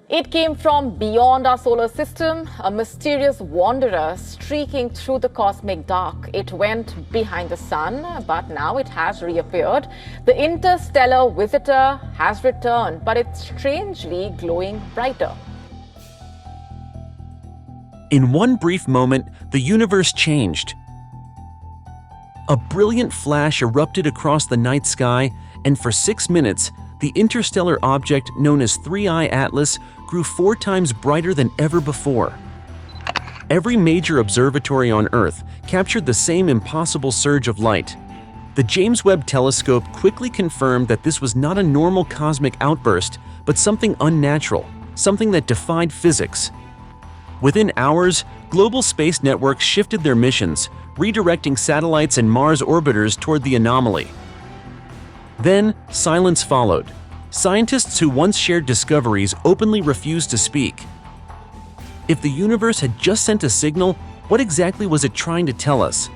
It came from beyond our solar system, a mysterious wanderer streaking through the cosmic dark. It went behind the sun, but now it has reappeared. The interstellar visitor has returned, but it's strangely glowing brighter. In one brief moment, the universe changed. A brilliant flash erupted across the night sky, and for 6 minutes, the interstellar object known as 3I Atlas grew 4 times brighter than ever before. Every major observatory on Earth captured the same impossible surge of light. The James Webb Telescope quickly confirmed that this was not a normal cosmic outburst, but something unnatural, something that defied physics. Within hours, global space networks shifted their missions, redirecting satellites and Mars orbiters toward the anomaly. Then, silence followed. Scientists who once shared discoveries openly refused to speak. If the universe had just sent a signal, what exactly was it trying to tell us?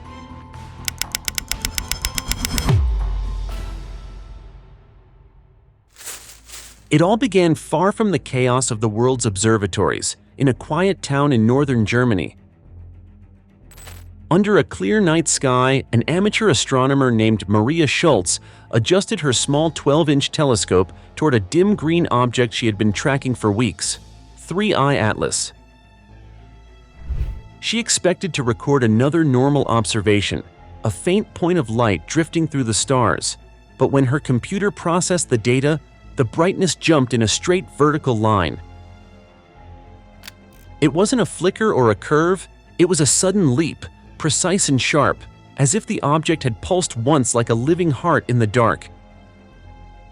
It all began far from the chaos of the world's observatories, in a quiet town in northern Germany. Under a clear night sky, an amateur astronomer named Maria Schultz adjusted her small 12-inch telescope toward a dim green object she had been tracking for weeks, 3I Atlas. She expected to record another normal observation, a faint point of light drifting through the stars, but when her computer processed the data, the brightness jumped in a straight vertical line. It wasn't a flicker or a curve, it was a sudden leap, precise and sharp, as if the object had pulsed once like a living heart in the dark.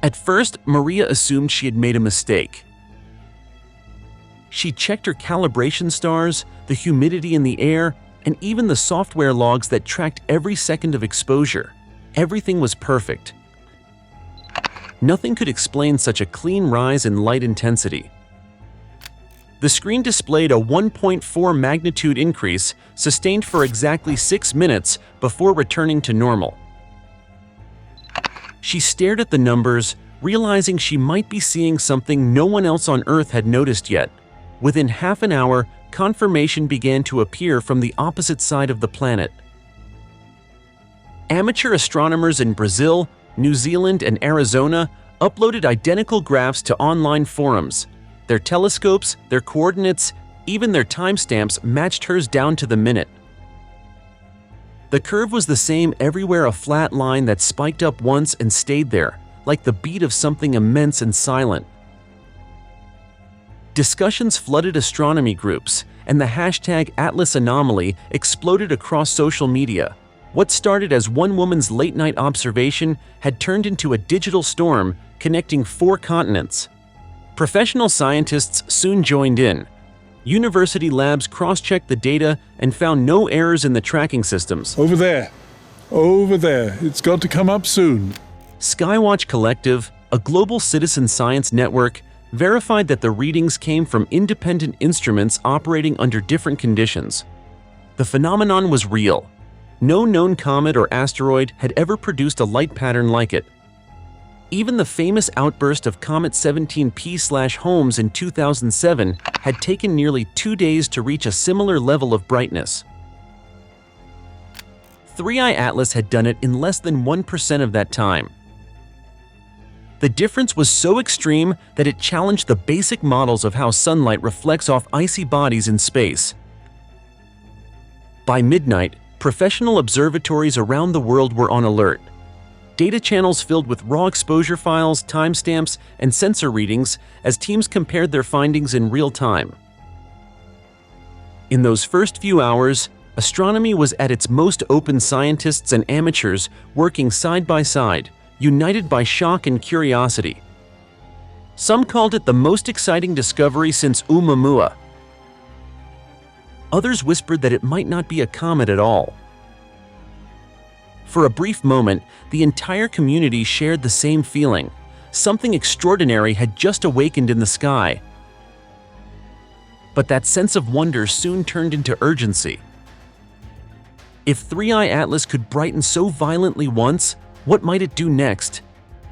At first, Maria assumed she had made a mistake. She checked her calibration stars, the humidity in the air, and even the software logs that tracked every second of exposure. Everything was perfect. Nothing could explain such a clean rise in light intensity. The screen displayed a 1.4 magnitude increase, sustained for exactly 6 minutes before returning to normal. She stared at the numbers, realizing she might be seeing something no one else on Earth had noticed yet. Within half an hour, confirmation began to appear from the opposite side of the planet. Amateur astronomers in Brazil, New Zealand, and Arizona uploaded identical graphs to online forums. Their telescopes, their coordinates, even their timestamps matched hers down to the minute. The curve was the same everywhere, a flat line that spiked up once and stayed there, like the beat of something immense and silent. Discussions flooded astronomy groups, and the hashtag Atlas Anomaly exploded across social media. What started as one woman's late-night observation had turned into a digital storm connecting 4 continents. Professional scientists soon joined in. University labs cross-checked the data and found no errors in the tracking systems. Over there. It's got to come up soon. Skywatch Collective, a global citizen science network, verified that the readings came from independent instruments operating under different conditions. The phenomenon was real. No known comet or asteroid had ever produced a light pattern like it. Even the famous outburst of Comet 17P/Holmes in 2007 had taken nearly 2 days to reach a similar level of brightness. 3I Atlas had done it in less than 1% of that time. The difference was so extreme that it challenged the basic models of how sunlight reflects off icy bodies in space. By midnight, professional observatories around the world were on alert. Data channels filled with raw exposure files, timestamps, and sensor readings as teams compared their findings in real time. In those first few hours, astronomy was at its most open, scientists and amateurs working side by side, united by shock and curiosity. Some called it the most exciting discovery since Oumuamua. Others whispered that it might not be a comet at all. For a brief moment, the entire community shared the same feeling. Something extraordinary had just awakened in the sky. But that sense of wonder soon turned into urgency. If 3I Atlas could brighten so violently once, what might it do next?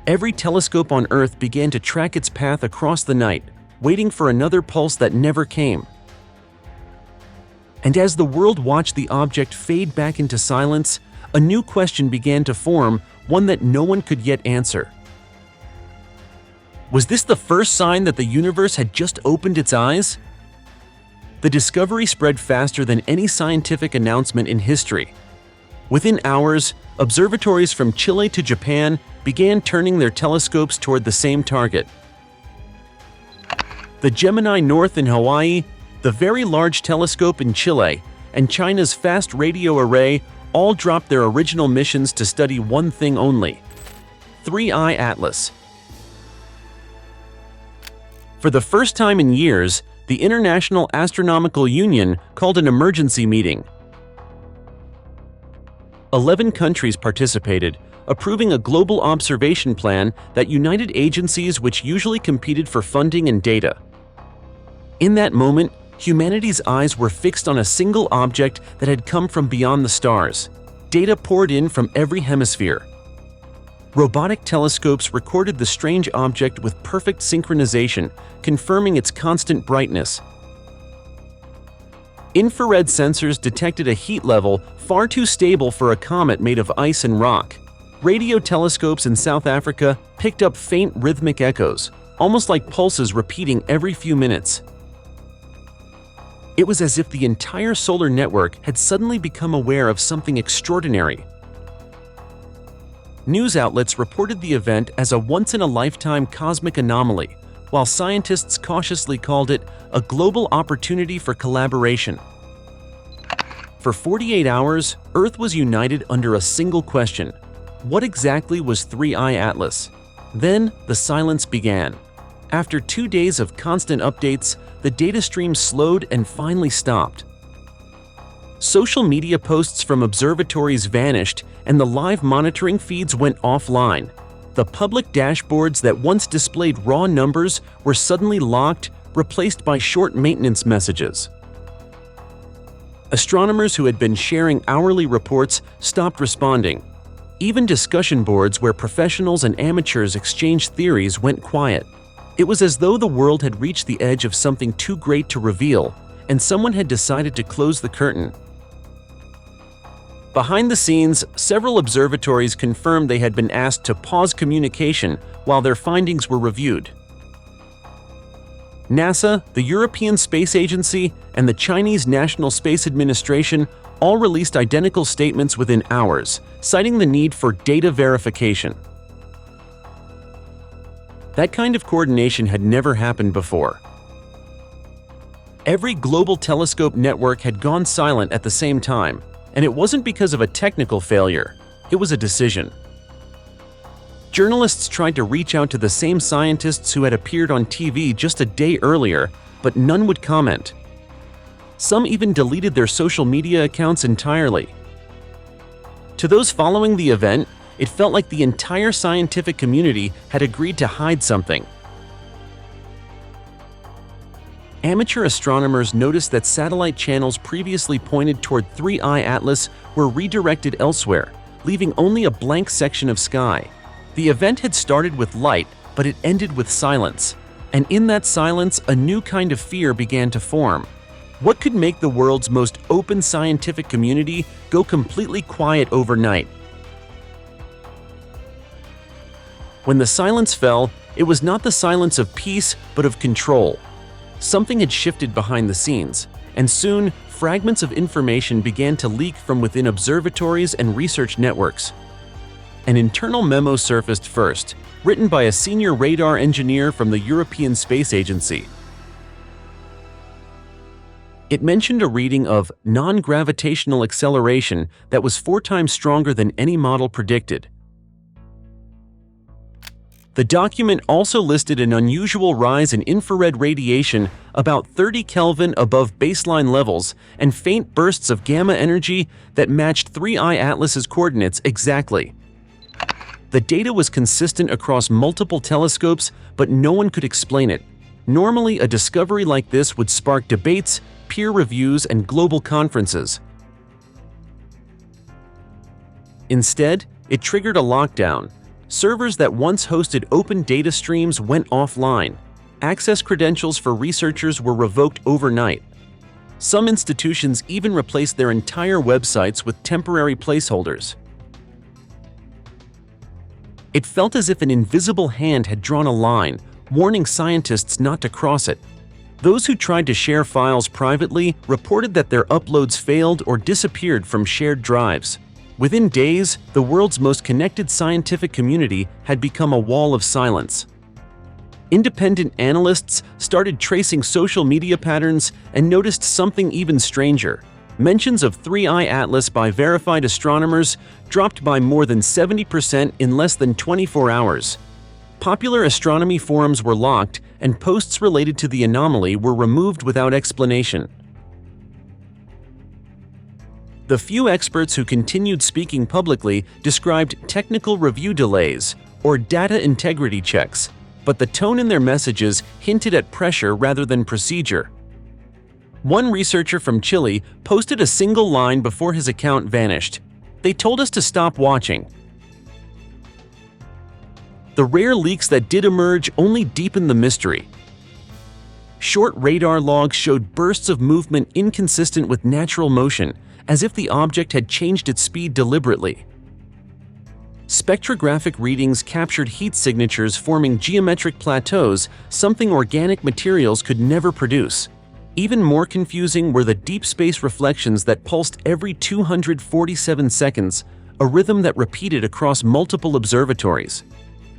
Every telescope on Earth began to track its path across the night, waiting for another pulse that never came. And as the world watched the object fade back into silence, a new question began to form, one that no one could yet answer. Was this the first sign that the universe had just opened its eyes? The discovery spread faster than any scientific announcement in history. Within hours, observatories from Chile to Japan began turning their telescopes toward the same target. The Gemini North in Hawaii, the Very Large Telescope in Chile, and China's Fast Radio Array all dropped their original missions to study one thing only: 3-Eye Atlas. For the first time in years, the International Astronomical Union called an emergency meeting. 11 countries participated, approving a global observation plan that united agencies which usually competed for funding and data. In that moment, humanity's eyes were fixed on a single object that had come from beyond the stars. Data poured in from every hemisphere. Robotic telescopes recorded the strange object with perfect synchronization, confirming its constant brightness. Infrared sensors detected a heat level far too stable for a comet made of ice and rock. Radio telescopes in South Africa picked up faint rhythmic echoes, almost like pulses repeating every few minutes. It was as if the entire solar network had suddenly become aware of something extraordinary. News outlets reported the event as a once-in-a-lifetime cosmic anomaly, while scientists cautiously called it a global opportunity for collaboration. For 48 hours, Earth was united under a single question: what exactly was 3-Eye Atlas? Then the silence began. After 2 days of constant updates, the data stream slowed and finally stopped. Social media posts from observatories vanished and the live monitoring feeds went offline. The public dashboards that once displayed raw numbers were suddenly locked, replaced by short maintenance messages. Astronomers who had been sharing hourly reports stopped responding. Even discussion boards where professionals and amateurs exchanged theories went quiet. It was as though the world had reached the edge of something too great to reveal, and someone had decided to close the curtain. Behind the scenes, several observatories confirmed they had been asked to pause communication while their findings were reviewed. NASA, the European Space Agency, and the Chinese National Space Administration all released identical statements within hours, citing the need for data verification. That kind of coordination had never happened before. Every global telescope network had gone silent at the same time, and it wasn't because of a technical failure, it was a decision. Journalists tried to reach out to the same scientists who had appeared on TV just a day earlier, but none would comment. Some even deleted their social media accounts entirely. To those following the event, it felt like the entire scientific community had agreed to hide something. Amateur astronomers noticed that satellite channels previously pointed toward 3-Eye Atlas were redirected elsewhere, leaving only a blank section of sky. The event had started with light, but it ended with silence. And in that silence, a new kind of fear began to form. What could make the world's most open scientific community go completely quiet overnight? When the silence fell, it was not the silence of peace, but of control. Something had shifted behind the scenes, and soon, fragments of information began to leak from within observatories and research networks. An internal memo surfaced first, written by a senior radar engineer from the European Space Agency. It mentioned a reading of non-gravitational acceleration that was 4 times stronger than any model predicted. The document also listed an unusual rise in infrared radiation about 30 Kelvin above baseline levels and faint bursts of gamma energy that matched 3-Eye Atlas's coordinates exactly. The data was consistent across multiple telescopes, but no one could explain it. Normally, a discovery like this would spark debates, peer reviews, and global conferences. Instead, it triggered a lockdown. Servers that once hosted open data streams went offline. access credentials for researchers were revoked overnight. Some institutions even replaced their entire websites with temporary placeholders. It felt as if an invisible hand had drawn a line, warning scientists not to cross it. Those who tried to share files privately reported that their uploads failed or disappeared from shared drives. Within days, the world's most connected scientific community had become a wall of silence. Independent analysts started tracing social media patterns and noticed something even stranger. Mentions of 3I Atlas by verified astronomers dropped by more than 70% in less than 24 hours. Popular astronomy forums were locked, and posts related to the anomaly were removed without explanation. The few experts who continued speaking publicly described technical review delays or data integrity checks, but the tone in their messages hinted at pressure rather than procedure. One researcher from Chile posted a single line before his account vanished. "They told us to stop watching." The rare leaks that did emerge only deepened the mystery. Short radar logs showed bursts of movement inconsistent with natural motion, as if the object had changed its speed deliberately. Spectrographic readings captured heat signatures forming geometric plateaus, something organic materials could never produce. Even more confusing were the deep space reflections that pulsed every 247 seconds, a rhythm that repeated across multiple observatories.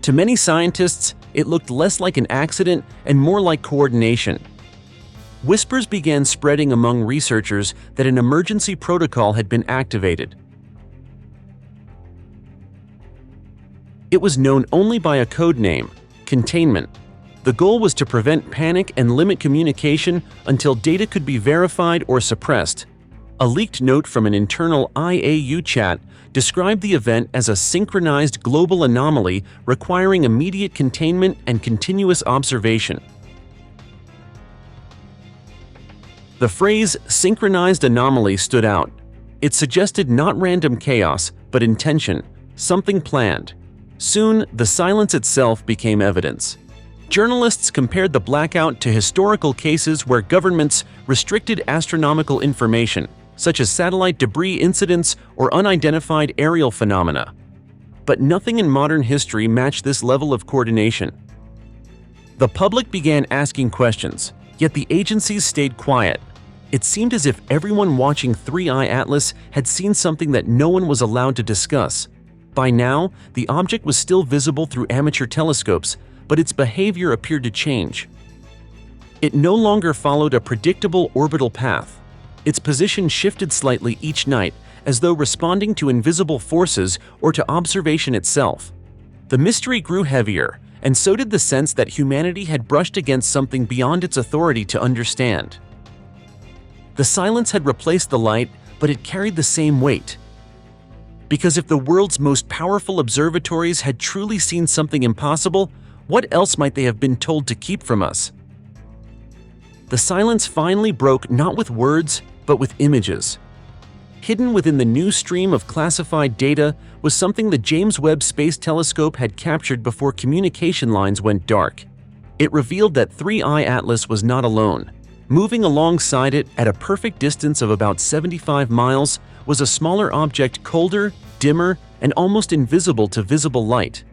To many scientists, it looked less like an accident and more like coordination. Whispers began spreading among researchers that an emergency protocol had been activated. It was known only by a code name, containment. The goal was to prevent panic and limit communication until data could be verified or suppressed. A leaked note from an internal IAU chat described the event as a synchronized global anomaly requiring immediate containment and continuous observation. The phrase synchronized anomaly stood out. It suggested not random chaos, but intention, something planned. Soon, the silence itself became evidence. Journalists compared the blackout to historical cases where governments restricted astronomical information, such as satellite debris incidents or unidentified aerial phenomena. But nothing in modern history matched this level of coordination. The public began asking questions, yet the agencies stayed quiet. It seemed as if everyone watching 3I Atlas had seen something that no one was allowed to discuss. By now, the object was still visible through amateur telescopes, but its behavior appeared to change. It no longer followed a predictable orbital path. Its position shifted slightly each night, as though responding to invisible forces or to observation itself. The mystery grew heavier, and so did the sense that humanity had brushed against something beyond its authority to understand. The silence had replaced the light, but it carried the same weight. Because if the world's most powerful observatories had truly seen something impossible, what else might they have been told to keep from us? The silence finally broke not with words, but with images. Hidden within the new stream of classified data was something the James Webb Space Telescope had captured before communication lines went dark. It revealed that 3I Atlas was not alone. Moving alongside it at a perfect distance of about 75 miles was a smaller object colder, dimmer, and almost invisible to visible light.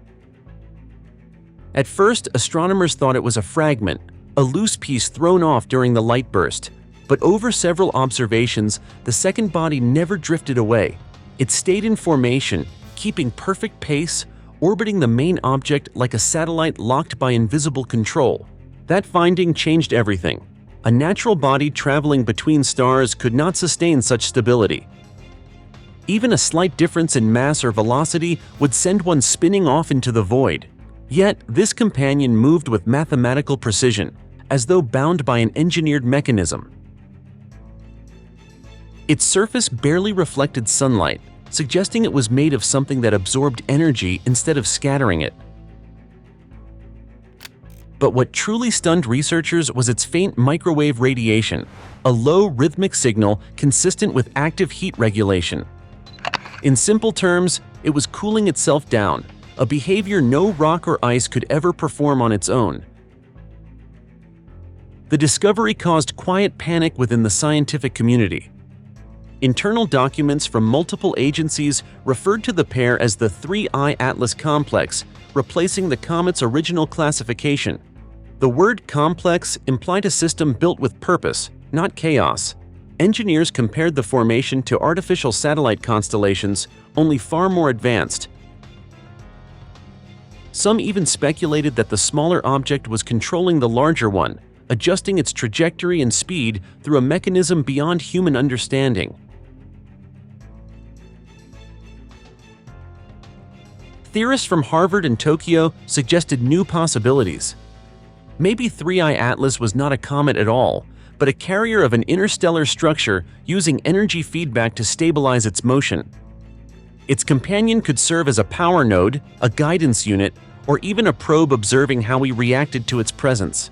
At first, astronomers thought it was a fragment, a loose piece thrown off during the light burst. But over several observations, the second body never drifted away. It stayed in formation, keeping perfect pace, orbiting the main object like a satellite locked by invisible control. That finding changed everything. A natural body traveling between stars could not sustain such stability. Even a slight difference in mass or velocity would send one spinning off into the void. Yet, this companion moved with mathematical precision, as though bound by an engineered mechanism. Its surface barely reflected sunlight, suggesting it was made of something that absorbed energy instead of scattering it. But what truly stunned researchers was its faint microwave radiation, a low rhythmic signal consistent with active heat regulation. In simple terms, it was cooling itself down, a behavior no rock or ice could ever perform on its own. The discovery caused quiet panic within the scientific community. Internal documents from multiple agencies referred to the pair as the 3I Atlas complex, replacing the comet's original classification. The word complex implied a system built with purpose, not chaos. Engineers compared the formation to artificial satellite constellations, only far more advanced. Some even speculated that the smaller object was controlling the larger one, adjusting its trajectory and speed through a mechanism beyond human understanding. Theorists from Harvard and Tokyo suggested new possibilities. Maybe 3I Atlas was not a comet at all, but a carrier of an interstellar structure using energy feedback to stabilize its motion. Its companion could serve as a power node, a guidance unit, or even a probe observing how we reacted to its presence.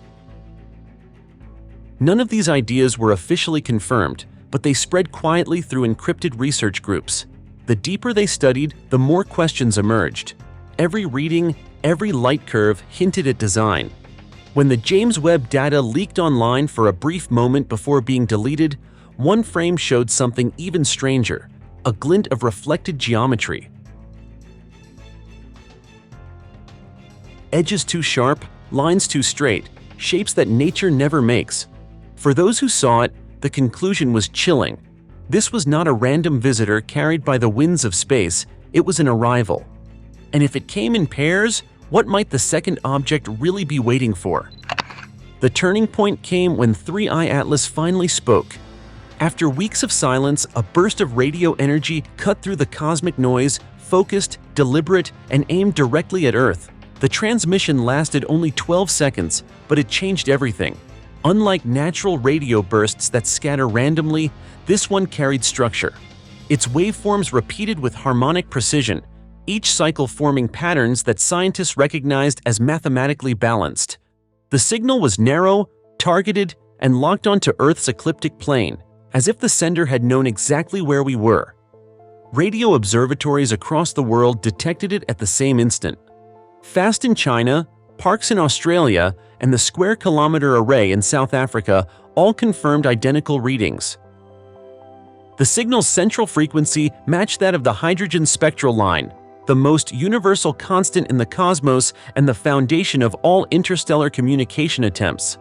None of these ideas were officially confirmed, but they spread quietly through encrypted research groups. The deeper they studied, the more questions emerged. Every reading, every light curve hinted at design. When the James Webb data leaked online for a brief moment before being deleted, one frame showed something even stranger, a glint of reflected geometry. Edges too sharp, lines too straight, shapes that nature never makes. For those who saw it, the conclusion was chilling. This was not a random visitor carried by the winds of space, it was an arrival. And if it came in pairs, what might the second object really be waiting for? The turning point came when 3I Atlas finally spoke. After weeks of silence, a burst of radio energy cut through the cosmic noise, focused, deliberate, and aimed directly at Earth. The transmission lasted only 12 seconds, but it changed everything. Unlike natural radio bursts that scatter randomly, this one carried structure. Its waveforms repeated with harmonic precision, each cycle forming patterns that scientists recognized as mathematically balanced. The signal was narrow, targeted, and locked onto Earth's ecliptic plane, as if the sender had known exactly where we were. Radio observatories across the world detected it at the same instant. FAST in China, Parkes in Australia, and the Square Kilometre Array in South Africa all confirmed identical readings. The signal's central frequency matched that of the hydrogen spectral line, the most universal constant in the cosmos and the foundation of all interstellar communication attempts.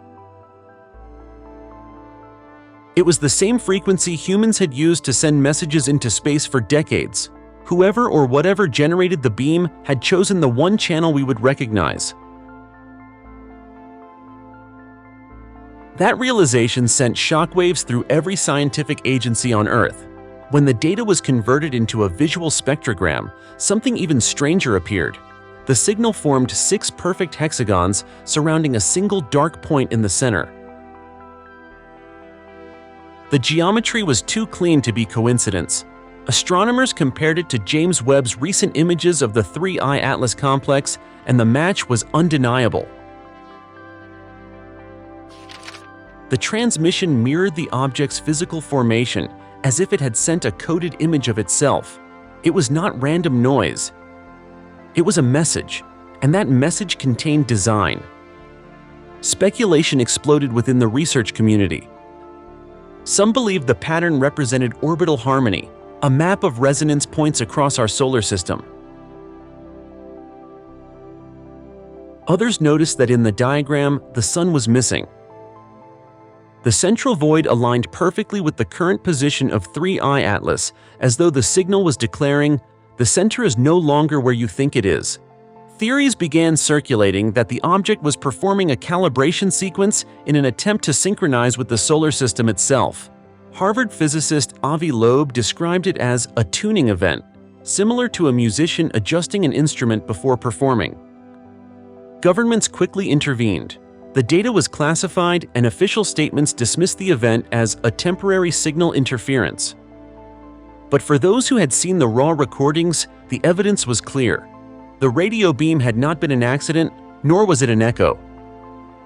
It was the same frequency humans had used to send messages into space for decades. Whoever or whatever generated the beam had chosen the one channel we would recognize. That realization sent shockwaves through every scientific agency on Earth. When the data was converted into a visual spectrogram, something even stranger appeared. The signal formed 6 perfect hexagons surrounding a single dark point in the center. The geometry was too clean to be coincidence. Astronomers compared it to James Webb's recent images of the 3I Atlas complex, and the match was undeniable. The transmission mirrored the object's physical formation, as if it had sent a coded image of itself. It was not random noise. It was a message, and that message contained design. Speculation exploded within the research community. Some believed the pattern represented orbital harmony, a map of resonance points across our solar system. Others noticed that in the diagram, the sun was missing. The central void aligned perfectly with the current position of 3I Atlas, as though the signal was declaring, "The center is no longer where you think it is." Theories began circulating that the object was performing a calibration sequence in an attempt to synchronize with the solar system itself. Harvard physicist Avi Loeb described it as a tuning event, similar to a musician adjusting an instrument before performing. Governments quickly intervened. The data was classified, and official statements dismissed the event as a temporary signal interference. But for those who had seen the raw recordings, the evidence was clear. The radio beam had not been an accident, nor was it an echo.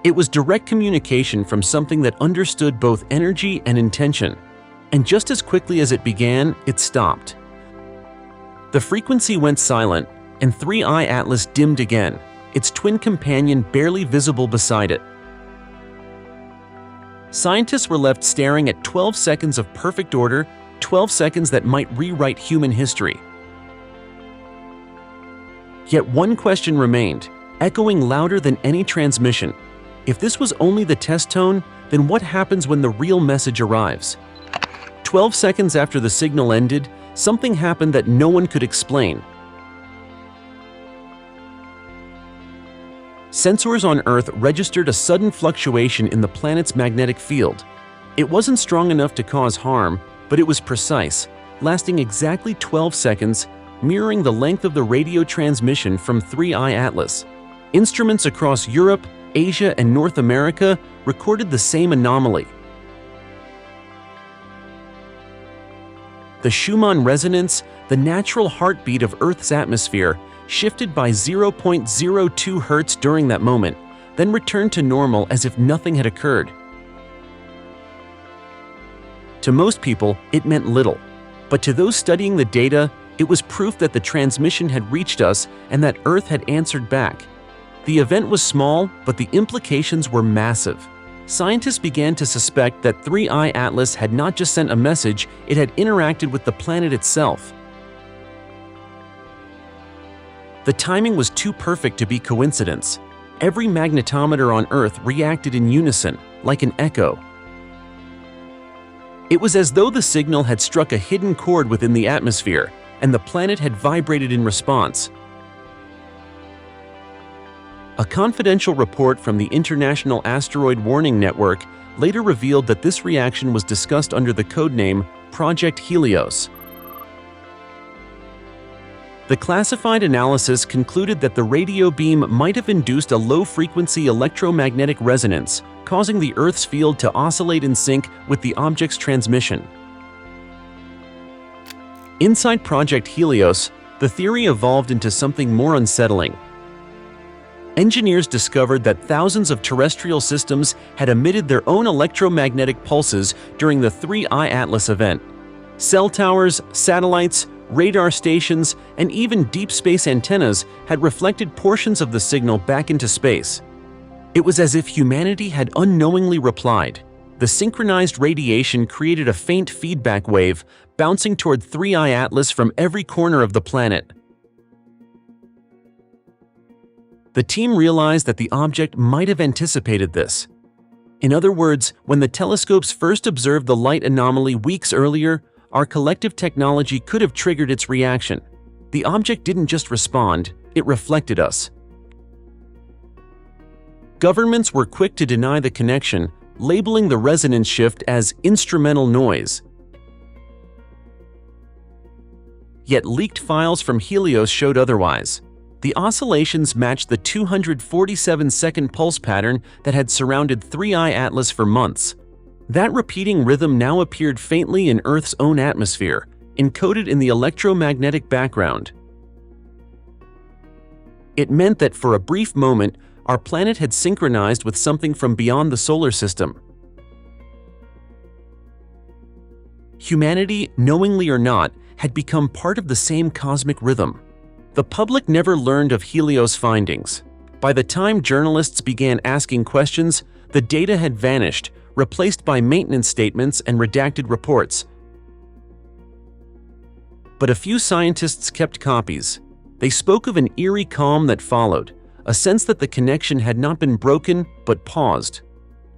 It was direct communication from something that understood both energy and intention. And just as quickly as it began, it stopped. The frequency went silent, and 3I Atlas dimmed again, its twin companion barely visible beside it. Scientists were left staring at 12 seconds of perfect order, 12 seconds that might rewrite human history. Yet one question remained, echoing louder than any transmission. If this was only the test tone, then what happens when the real message arrives? 12 seconds after the signal ended, something happened that no one could explain. Sensors on Earth registered a sudden fluctuation in the planet's magnetic field. It wasn't strong enough to cause harm, but it was precise, lasting exactly 12 seconds, mirroring the length of the radio transmission from 3I Atlas. Instruments across Europe, Asia, and North America recorded the same anomaly. The Schumann resonance, the natural heartbeat of Earth's atmosphere, shifted by 0.02 Hertz during that moment, then returned to normal as if nothing had occurred. To most people, it meant little, but to those studying the data, it was proof that the transmission had reached us and that Earth had answered back. The event was small, but the implications were massive. Scientists began to suspect that 3I Atlas had not just sent a message, it had interacted with the planet itself. The timing was too perfect to be coincidence. Every magnetometer on Earth reacted in unison, like an echo. It was as though the signal had struck a hidden chord within the atmosphere, and the planet had vibrated in response. A confidential report from the International Asteroid Warning Network later revealed that this reaction was discussed under the codename Project Helios. The classified analysis concluded that the radio beam might have induced a low-frequency electromagnetic resonance, causing the Earth's field to oscillate in sync with the object's transmission. Inside Project Helios, the theory evolved into something more unsettling. Engineers discovered that thousands of terrestrial systems had emitted their own electromagnetic pulses during the 3I Atlas event. Cell towers, satellites, radar stations, and even deep space antennas had reflected portions of the signal back into space. It was as if humanity had unknowingly replied. The synchronized radiation created a faint feedback wave, bouncing toward 3I Atlas from every corner of the planet. The team realized that the object might have anticipated this. In other words, when the telescopes first observed the light anomaly weeks earlier, our collective technology could have triggered its reaction. The object didn't just respond, it reflected us. Governments were quick to deny the connection, labeling the resonance shift as instrumental noise. Yet leaked files from Helios showed otherwise. The oscillations matched the 247-second pulse pattern that had surrounded 3I Atlas for months. That repeating rhythm now appeared faintly in Earth's own atmosphere, encoded in the electromagnetic background. It meant that for a brief moment, our planet had synchronized with something from beyond the solar system. Humanity, knowingly or not, had become part of the same cosmic rhythm. The public never learned of Helios' findings. By the time journalists began asking questions, the data had vanished, replaced by maintenance statements and redacted reports. But a few scientists kept copies. They spoke of an eerie calm that followed, a sense that the connection had not been broken but paused.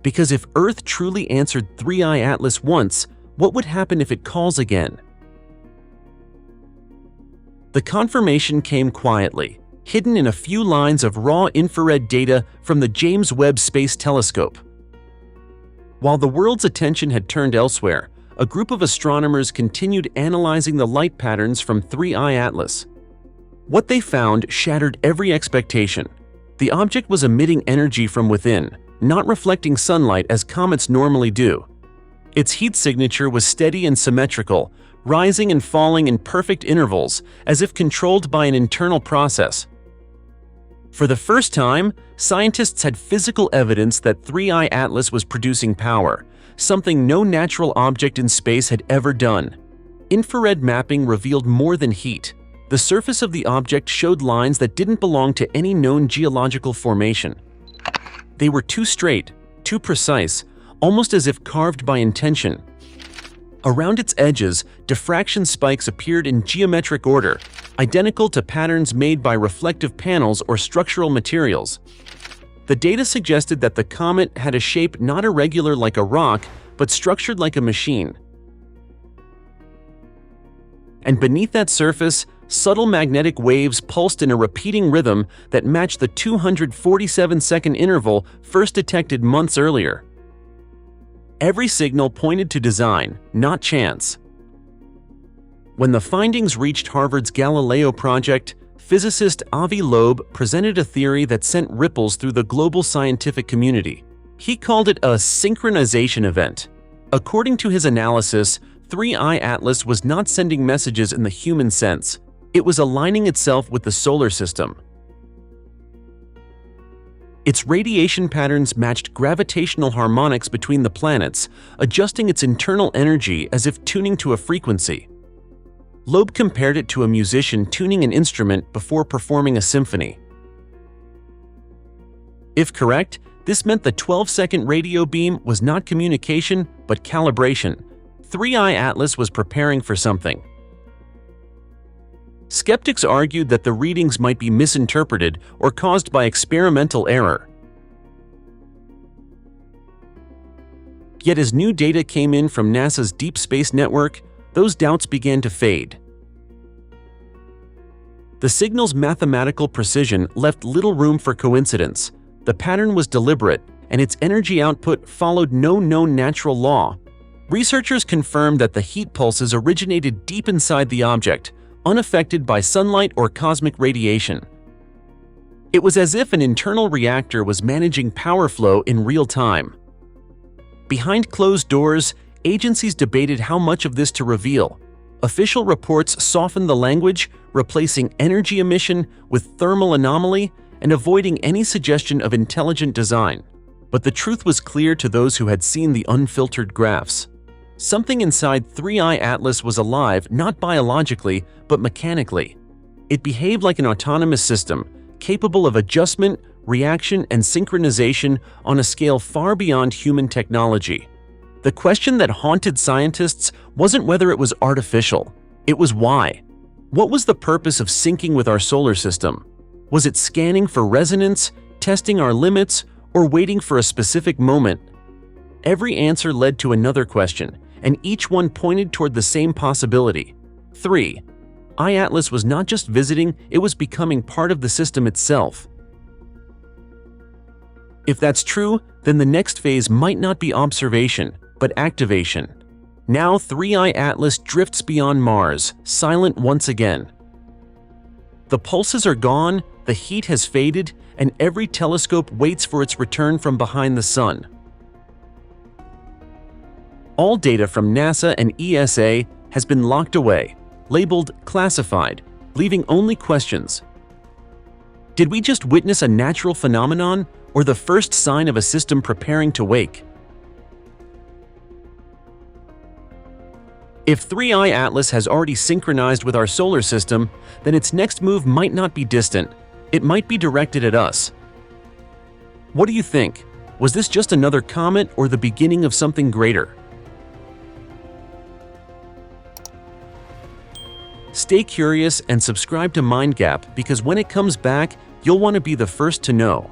Because if Earth truly answered 3I Atlas once, what would happen if it calls again? The confirmation came quietly, hidden in a few lines of raw infrared data from the James Webb Space Telescope. While the world's attention had turned elsewhere, a group of astronomers continued analyzing the light patterns from 3I Atlas. What they found shattered every expectation. The object was emitting energy from within, not reflecting sunlight as comets normally do. Its heat signature was steady and symmetrical, rising and falling in perfect intervals, as if controlled by an internal process. For the first time, scientists had physical evidence that 3I Atlas was producing power, something no natural object in space had ever done. Infrared mapping revealed more than heat. The surface of the object showed lines that didn't belong to any known geological formation. They were too straight, too precise, almost as if carved by intention. Around its edges, diffraction spikes appeared in geometric order, identical to patterns made by reflective panels or structural materials. The data suggested that the comet had a shape not irregular like a rock, but structured like a machine. And beneath that surface, subtle magnetic waves pulsed in a repeating rhythm that matched the 247-second interval first detected months earlier. Every signal pointed to design, not chance. When the findings reached Harvard's Galileo project, physicist Avi Loeb presented a theory that sent ripples through the global scientific community. He called it a synchronization event. According to his analysis, 3I Atlas was not sending messages in the human sense. It was aligning itself with the solar system. Its radiation patterns matched gravitational harmonics between the planets, adjusting its internal energy as if tuning to a frequency. Loeb compared it to a musician tuning an instrument before performing a symphony. If correct, this meant the 12-second radio beam was not communication, but calibration. 3I Atlas was preparing for something. Skeptics argued that the readings might be misinterpreted or caused by experimental error. Yet as new data came in from NASA's Deep Space Network, those doubts began to fade. The signal's mathematical precision left little room for coincidence. The pattern was deliberate, and its energy output followed no known natural law. Researchers confirmed that the heat pulses originated deep inside the object, unaffected by sunlight or cosmic radiation. It was as if an internal reactor was managing power flow in real time. Behind closed doors, agencies debated how much of this to reveal. Official reports softened the language, replacing energy emission with thermal anomaly and avoiding any suggestion of intelligent design. But the truth was clear to those who had seen the unfiltered graphs. Something inside 3I Atlas was alive not biologically, but mechanically. It behaved like an autonomous system, capable of adjustment, reaction, and synchronization on a scale far beyond human technology. The question that haunted scientists wasn't whether it was artificial, it was why. What was the purpose of syncing with our solar system? Was it scanning for resonance, testing our limits, or waiting for a specific moment? Every answer led to another question, and each one pointed toward the same possibility. 3I Atlas was not just visiting, it was becoming part of the system itself. If that's true, then the next phase might not be observation, but activation. Now 3I Atlas drifts beyond Mars, silent once again. The pulses are gone, the heat has faded, and every telescope waits for its return from behind the sun. All data from NASA and ESA has been locked away, labeled classified, leaving only questions. Did we just witness a natural phenomenon or the first sign of a system preparing to wake? If 3I Atlas has already synchronized with our solar system, then its next move might not be distant. It might be directed at us. What do you think? Was this just another comet or the beginning of something greater? Stay curious and subscribe to mindgap because when it comes back, you'll want to be the first to know.